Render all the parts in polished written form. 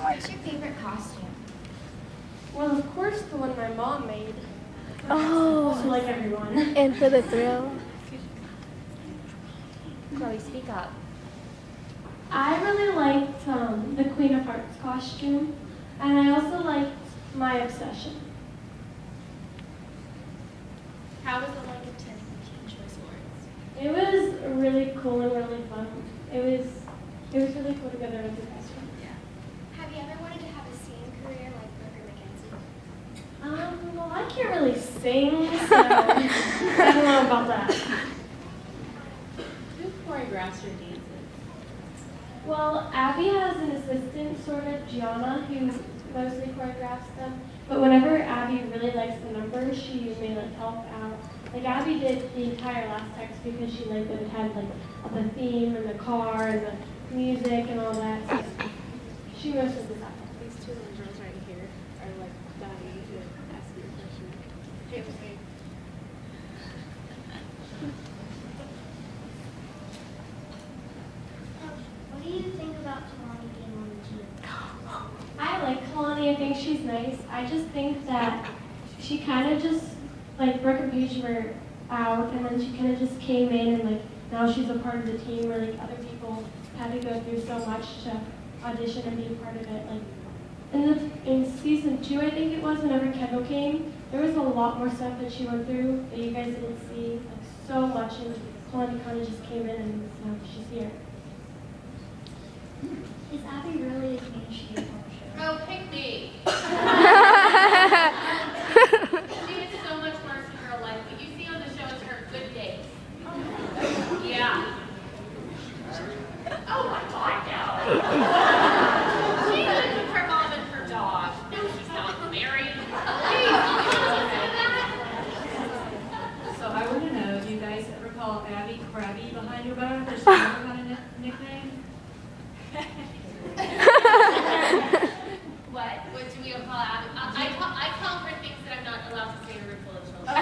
What's your favorite costume? Well, of course, the one my mom made. Oh. So like everyone. And for the thrill. Chloe, speak up. I really liked the Queen of Hearts costume, and I also liked My Obsession. How was it like attending Teen Choice Awards? It was really cool and really fun. It was really cool to go there with your best friend. Yeah. Have you ever wanted to have a singing career like Brooke or Mackenzie? Well, I can't really sing, so I don't know about that. Who choreographs your dances? Well, Abby has an assistant, sort of, Gianna, who mostly choreographs them. But whenever Abby really likes the numbers, she may like help out. Like Abby did the entire last text because she liked that it had like the theme and the car and the music and all that. So she mostly did that. These two little girls right here are like dying to ask you a question. Hey, hey. What do you think about Chloe being on the team? I like Kalani. I think she's nice. I just think that she kind of just like Brooke and Paige were out, and then she kind of just came in, and like now she's a part of the team. Where like other people had to go through so much to audition and be a part of it. Like in season 2, I think it was, whenever Kendall came, there was a lot more stuff that she went through that you guys didn't see, like so much, and Kalani kind of just came in, and now she's here. Is Abby really as mean as she is on the show? Oh, pick me. She is so much worse in real life. What you see on the show is her good days. Yeah. Oh my God, no. She lives with her mom and her dog. No, she's not married. Please, So I want to know, do you guys ever call Abby Crabby behind her back? Or she ever got a nickname? What do we call Abby? I call her things that I'm not allowed to say in a room full of children.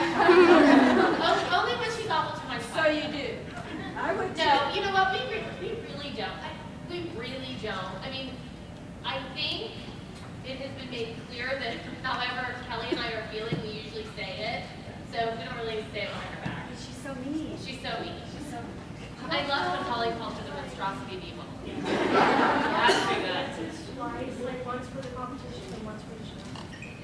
Only when she's awful to my child. So you do. I would No, you know what? We really don't. We really don't. I mean, I think it has been made clear that however Kelly and I are feeling, we usually say it. So we don't really say it behind her back. She's so mean. She's so mean. She's so mean. I love when Holly calls her the monstrosity of evil. That's pretty good. Like once for the competition and once for the show.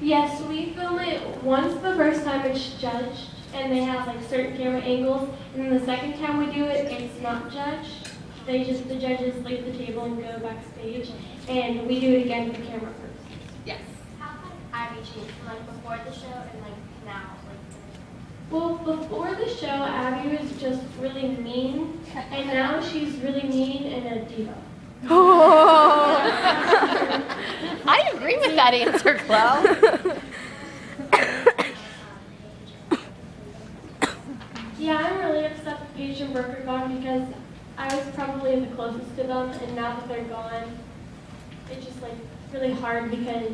Yes, we film it once the first time it's judged, and they have like certain camera angles, and then the second time we do it, it's not judged. The judges leave the table and go backstage, and we do it again with the camera first. Yes. How has Abby changed from like before the show and like now? Well, before the show, Abby was just really mean, and now she's really mean and a diva. Oh. I agree with that answer, Chloe. Yeah, I'm really upset that Paige and Brooke are gone because I was probably the closest to them, and now that they're gone, it's just like really hard because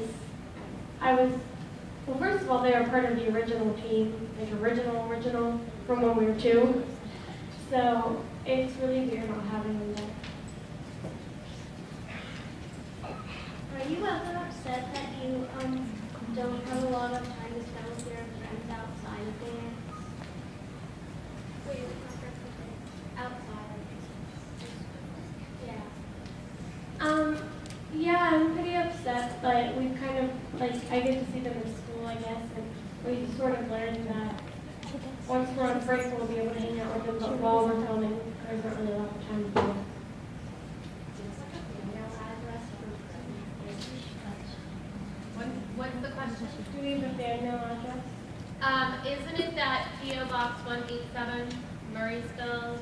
well, first of all, they were part of the original team, like original from when we were 2. So it's really weird not having them there. Are you ever upset that you don't have a lot of time to spend with your friends outside of dance? Outside. Yeah. Yeah, I'm pretty upset, but we kind of, like, I get to see them in school, I guess, and we sort of learned that once we're on break, we'll be able to hang out with them, but while we're filming, there's not really a lot of time to do it. What's the question? Do we have their email address? Isn't it that P.O. Box 187, Murraysville,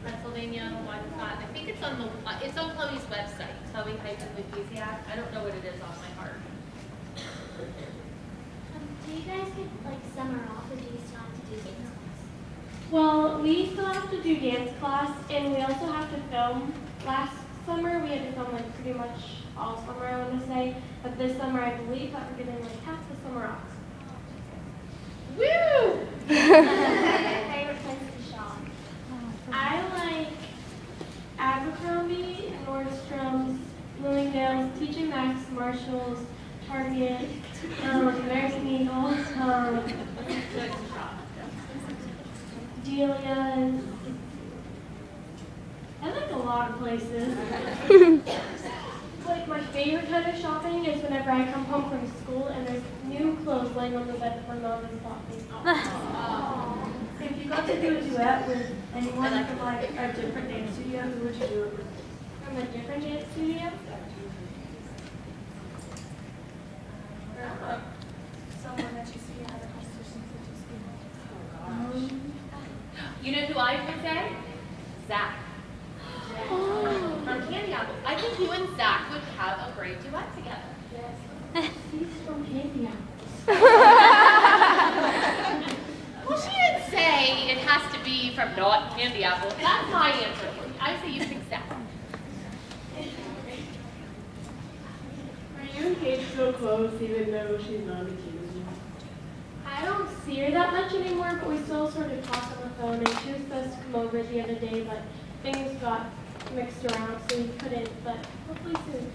Pennsylvania, 15? I think it's on Chloe's website, Chloe-Wikisiak. I don't know what it is off my heart. Do you guys get like summer off, or do you still have to do dance class? Well, we still have to do dance class, and we also have to film. Last summer, we had to film like pretty much all summer, I want to say. But this summer, I believe that we're getting like half the summer off. Woo! Favorite place to shop? I like Abercrombie, Nordstrom's, Bloomingdale's, TJ Maxx, Marshalls, Target, American Eagle, Delia's. I like a lot of places. Like my favorite kind of shopping is whenever I come home from school and there's new clothes laying on the bed that my mom has bought me. If you got to do a duet with anyone from like a different dance studio, who would you do it with? From a different dance studio. Or someone that you see in other competitions that you see? You know who I would say? Zach. From Candy Apple. I think you and Zach would have a great duet together. He's from Candy Apple. Well, she didn't say it has to be from not Candy Apple. That's my answer for you. I say you pick Zach. Are you and Kate still close even though she's not a teenager? I don't see her that much anymore, but we still sort of talk on the phone, and she was supposed to come over the other day, but things got mixed around, so we couldn't, but hopefully soon.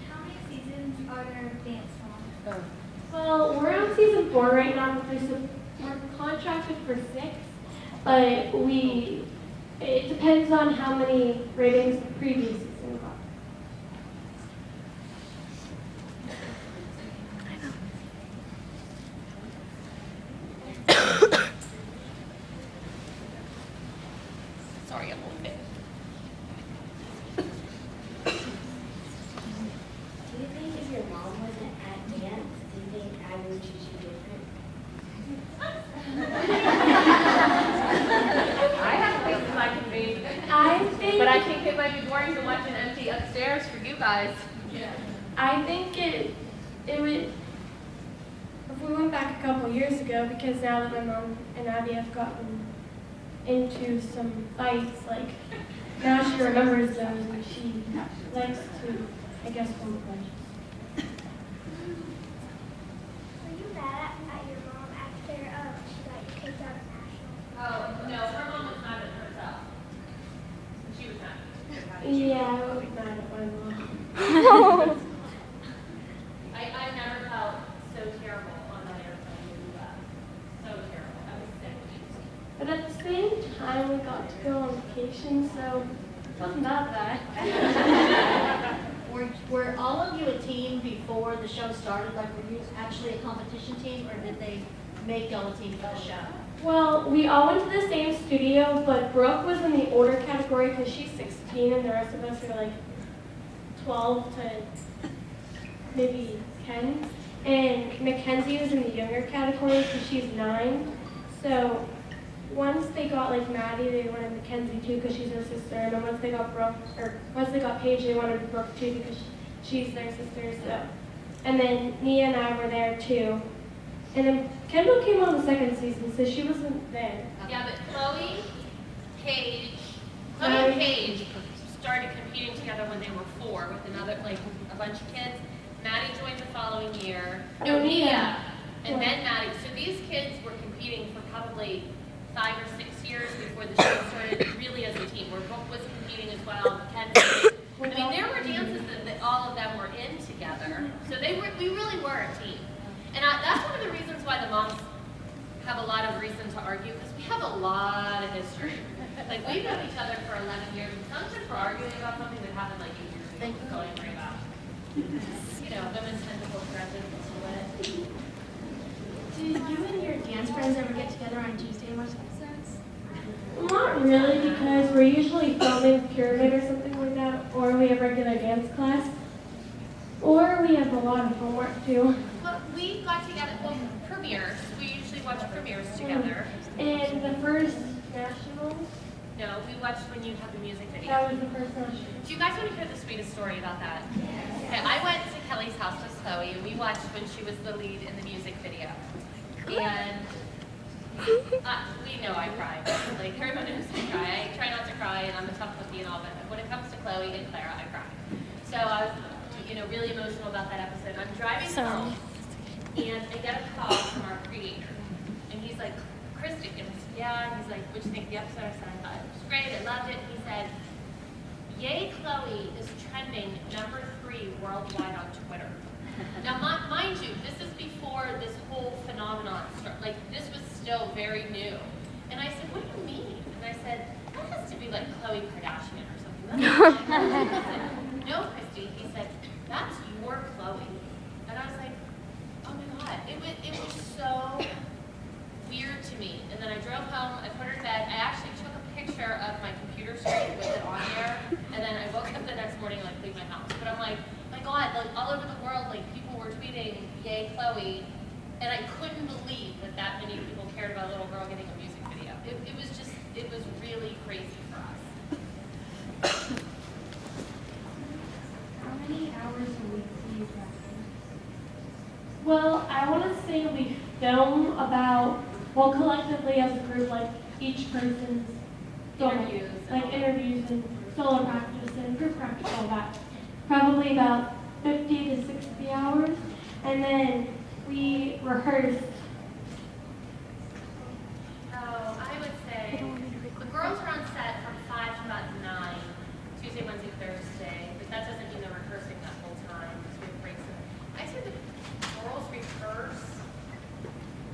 How many seasons are there of dance songs? Well, we're on season 4 right now, but we're contracted for 6, but it depends on how many ratings the previous season got. Sorry, I'm a little bit. Do you think if your mom wasn't at dance, do you think I would choose you different? I have places I can be. But I think it might be boring to watch an empty upstairs for you guys. I think it would, if we went back a couple years ago, because now that my mom and Abby have gotten into some fights, like, now she remembers those and she likes to, I guess, hold grudges. Were you mad at your mom after she got you kicked out of nationals? Oh, no, her mom was mad at herself. She was mad. Yeah, I was mad at my mom. I never felt so terrible on that airplane when we left. So terrible. I was sick. But at the same time, we got to go on vacation, so it wasn't that bad. Were all of you a team before the show started? Like, were you actually a competition team, or did they make y'all a team for the show? Well, we all went to the same studio, but Brooke was in the older category because she's 16 and the rest of us are like 12 to maybe 10. And Mackenzie was in the younger category because she's 9. So once they got like Maddie, they wanted Mackenzie too because she's her sister. And then once they got Paige, they wanted Brooke too because she's their sister. So, and then Nia and I were there too. And then Kendall came on the second season, so she wasn't there. Yeah, but Chloe and Paige started competing together when they were 4 with another, like, a bunch of kids. Maddie joined the following year. No, Nia. And then Maddie. So these kids were competing for probably 5 or 6 years before the show started really as a team, where Brooke was competing as well. Kenzie. I mean, there were dances that all of them were in together. So we really were a team. And that's one of the reasons why the moms have a lot of reason to argue, because we have a lot of history. Like, we've known each other for 11 years, and sometimes we're arguing about something that happened like 8 years ago. That's all I worry about. You know, women's tentacle grudges and all that. Do you and your dance friends ever get together on Tuesday and watch episodes? Not really, because we're usually filming Pyramid or something like that, or we have regular dance class, or we have a lot of homework too. Well, we got together, premieres. We usually watch premieres together. And the first national, No, we watched when you have the music video. that was the first national. Do you guys want to hear the sweetest story about that? Okay, I went to Kelly's house with Chloe, and we watched when she was the lead in the music video. And we know I cry. Like, everyone knows I cry. I try not to cry, and I'm a tough cookie and all, but when it comes to Chloe and Clara, I cry. So I was, really emotional about that episode. I'm driving home, and I get a call from our creator, and he's like, "Christi," and I said, "Yeah," and he's like, "What'd you think of the episode?" I said, "I thought it was great. I loved it." And he said, Yay Chloe is trending #3 worldwide on Twitter. Now, mind you, this is before this whole phenomenon started. Like, this was still very new. And I said, what do you mean? And I said, that has to be like Chloe Kardashian or something. That's not Chloe. He said, no, Christy. He said, that's your Chloe. And I was like, oh my God. It was so weird to me. And then I drove home, I put her to bed. I actually took a picture of my computer screen with it on there. And then I woke up the next morning and like leave my house. But I'm like, my God, like all over the world, like people were tweeting, yay Chloe. And I couldn't believe that many people cared about a little girl getting a music video. It was really crazy for us. How many hours a week do you practice? Well, I want to say we film about, well, collectively as a group, like each person's Interviews. like interviews and solo practice and group practice, all that. Probably about 50 to 60 hours. And then we rehearsed. Oh, I would say the girls are on set from 5 to about 9, Tuesday, Wednesday, Thursday. But that doesn't mean they're rehearsing that whole time because we have breaks. I say the girls rehearse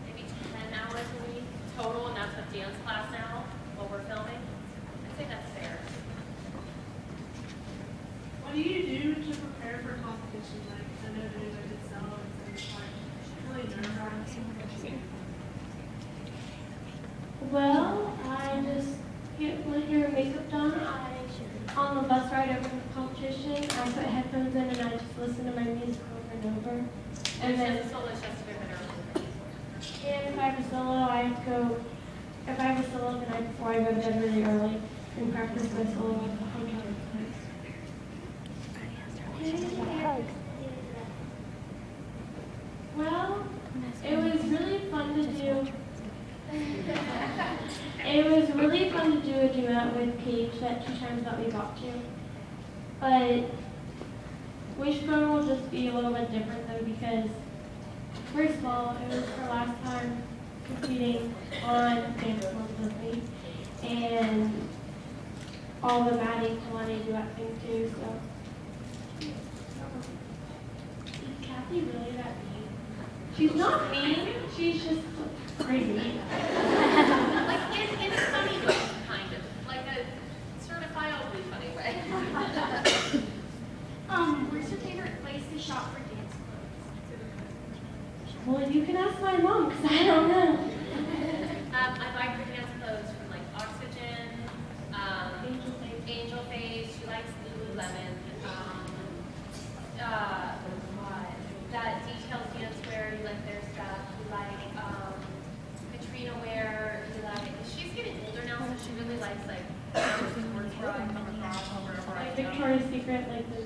maybe 10 hours a week total, and that's with dance class now while we're filming. I'd say that's fair. What do you do to prepare for competition? Like, I know there's like Excel and it's like really nerve-wracking. Well, I just get your makeup done. On the bus ride over to the competition, I put headphones in and I just listen to my music over and over. And then, the solo just to go early. and if I have a solo, I have to go. If I have a solo the night before, I go to bed really early and practice my solo at the home time. Well, it was really fun to do. It was really fun to do a duet with Paige that 2 times that we got to. But Wishbone will just be a little bit different though because, first of all, it was her last time competing on Dance Moms with me. And all the Maddie Kalani duet thing too, so. Is Kathy really that mean? She's not mean, she's just crazy. Like in a funny way, kind of. Like a certifiably funny way. Where's your favorite place to shop for dance clothes? Well, you can ask my mom, because I don't know. I buy her dance clothes from like Oxygen, Angel Face. She likes Lululemon. That Details Dancewear, you like their stuff. You like Katrina Wear. You like. She's getting older now, so she really likes like sportswear I come across wherever I Like go. Victoria's Secret, like the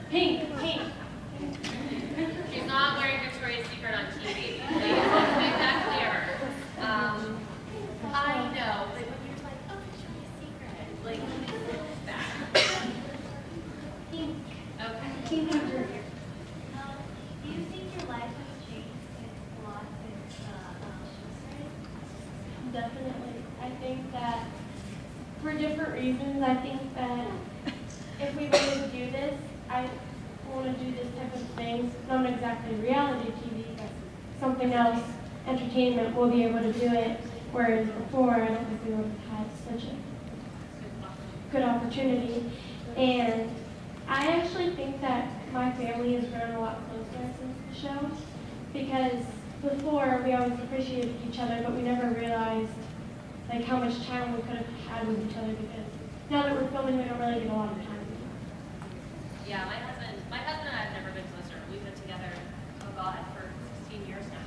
pink. She's not wearing Victoria's Secret on TV. Let's make that clear. I know, but when you're like, oh, Victoria's Secret, like, that. Pink. Okay. Pink. Do you think your life has changed a lot since Definitely. I think that for different reasons, I think that if we want to do this, I want to do this type of things, not exactly reality TV, but something else, entertainment, we'll be able to do it, whereas before, I don't think we would have had such a good opportunity. And I actually think that my family has grown a lot closer since the show, because before we always appreciated each other, but we never realized like how much time we could have had with each other, because now that we're filming, we don't really get a lot of time. Yeah, my husband and I have never been closer. We've been together, oh God, for 16 years now.